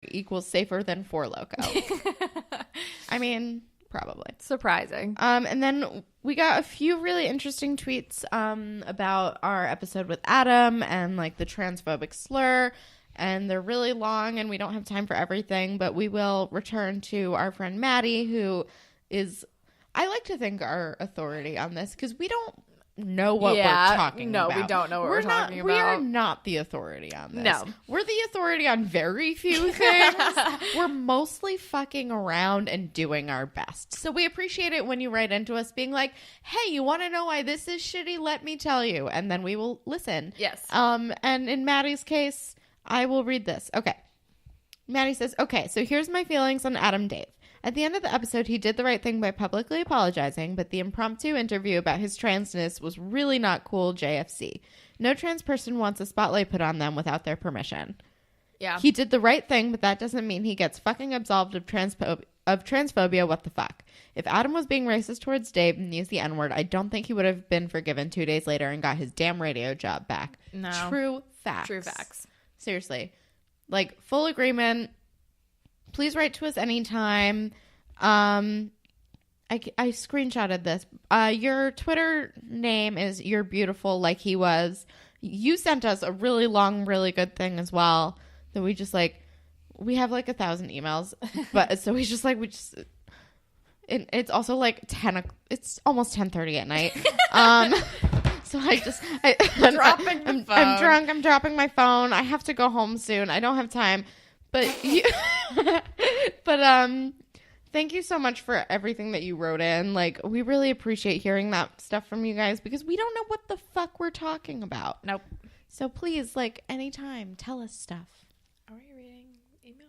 equals safer than Four Loko. I mean, probably. Surprising. And then we got a few really interesting tweets about our episode with Adam and like the transphobic slur. And they're really long and we don't have time for everything, but we will return to our friend Maddie, who is, I like to think, our authority on this because we don't know what we're talking about. No, we don't know what we're talking about. We are not the authority on this. No. We're the authority on very few things. We're mostly fucking around and doing our best. So we appreciate it when you write into us being like, hey, you want to know why this is shitty? Let me tell you. And then we will listen. Yes. And in Maddie's case, I will read this. Okay. Maddie says, okay, so here's my feelings on Adam Dave. At the end of the episode, he did the right thing by publicly apologizing, but the impromptu interview about his transness was really not cool, JFC. No trans person wants a spotlight put on them without their permission. Yeah. He did the right thing, but that doesn't mean he gets fucking absolved of transphobia. What the fuck? If Adam was being racist towards Dave and used the N-word, I don't think he would have been forgiven 2 days later and got his damn radio job back. No. True facts. True facts. Seriously. Like, full agreement. Please write to us anytime. I screenshotted this. Your Twitter name is You're Beautiful Like He Was. You sent us a really long, really good thing as well. That we just like, we have like 1,000 emails. But so it's also like it's almost 10:30 at night. So I'm dropping the phone. I'm drunk. I'm dropping my phone. I have to go home soon. I don't have time. But thank you so much for everything that you wrote in. Like, we really appreciate hearing that stuff from you guys because we don't know what the fuck we're talking about. Nope. So please, like, anytime, tell us stuff. Are we reading email?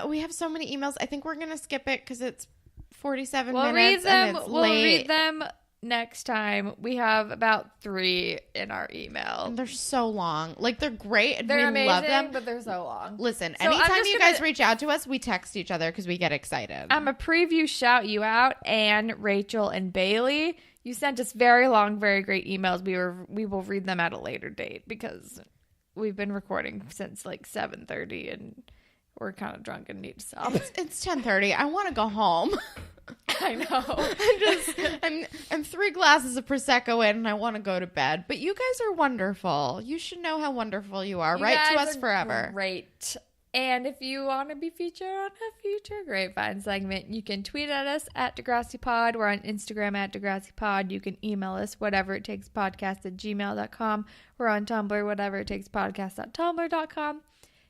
We have so many emails. I think we're gonna skip it because it's 47 We'll minutes. Read them. And it's we'll late. read them next time. We have about 3 in our email. And they're so long. Like, they're great. And They're we amazing, love them. but they're so long. Listen, So anytime you guys reach out to us, we text each other because we get excited. I'm a preview shout you out, Anne, Rachel, and Bailey. You sent us very long, very great emails. We will read them at a later date because we've been recording since like 7:30 and we're kind of drunk and need to stop. It's 10:30. I want to go home. I know. I'm 3 glasses of Prosecco in and I want to go to bed. But you guys are wonderful. You should know how wonderful you are. Write to us forever. Great. And if you want to be featured on a future Grapevine segment, you can tweet at us at DegrassiPod. We're on Instagram at DegrassiPod. You can email us whateverittakes@gmail.com. We're on Tumblr, whateverittakespodcast.tumblr.com.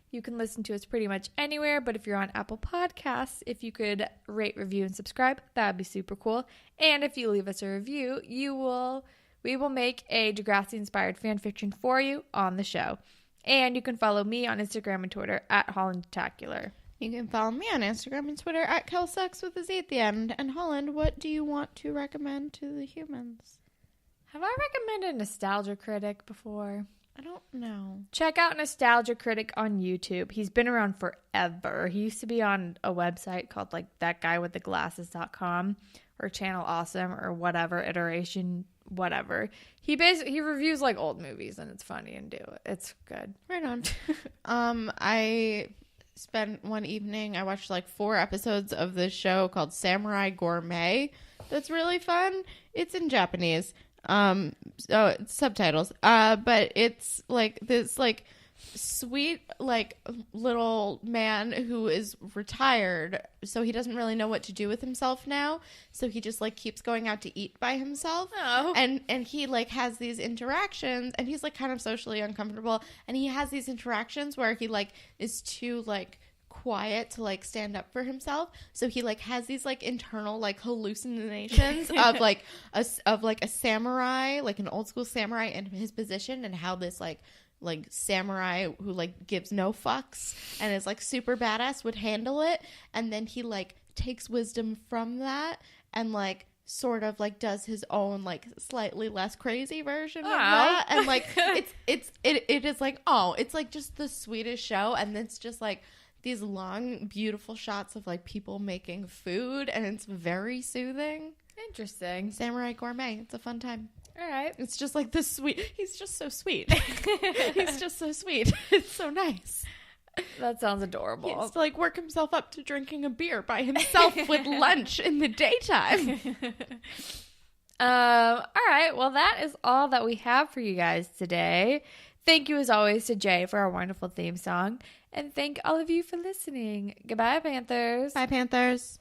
You can listen to us pretty much anywhere, but if you're on Apple Podcasts, if you could rate, review, and subscribe, that would be super cool. And if you leave us a review, we will make a Degrassi-inspired fan fiction for you on the show. And you can follow me on Instagram and Twitter at HollandTacular. You can follow me on Instagram and Twitter at KelSucks with a Z at the end. And Holland, what do you want to recommend to the humans? Have I recommended Nostalgia Critic before? I don't know. Check out Nostalgia Critic on YouTube. He's been around forever. He used to be on a website called like thatguywiththeglasses.com or Channel Awesome or whatever iteration, whatever. He reviews like old movies and it's funny and it's good. Right on. I spent one evening, I watched like 4 episodes of this show called Samurai Gourmet. That's really fun. It's in Japanese. So it's subtitles. But it's like this like sweet like little man who is retired, so he doesn't really know what to do with himself now. So he just like keeps going out to eat by himself. Oh. And he like has these interactions and he's like kind of socially uncomfortable and he has these interactions where he like is too like quiet to like stand up for himself, so he like has these like internal like hallucinations of like a samurai, like an old school samurai in his position, and how this like samurai who like gives no fucks and is like super badass would handle it, and then he like takes wisdom from that and like sort of like does his own like slightly less crazy version of that, and like it is like, oh, it's like just the sweetest show, and it's just like these long, beautiful shots of like people making food, and it's very soothing. Interesting. Samurai Gourmet. It's a fun time. All right. It's just like this sweet. He's just so sweet. He's just so sweet. It's so nice. That sounds adorable. He has to like work himself up to drinking a beer by himself with lunch in the daytime. All right. Well, that is all that we have for you guys today. Thank you as always to Jay for our wonderful theme song. And thank all of you for listening. Goodbye, Panthers. Bye, Panthers.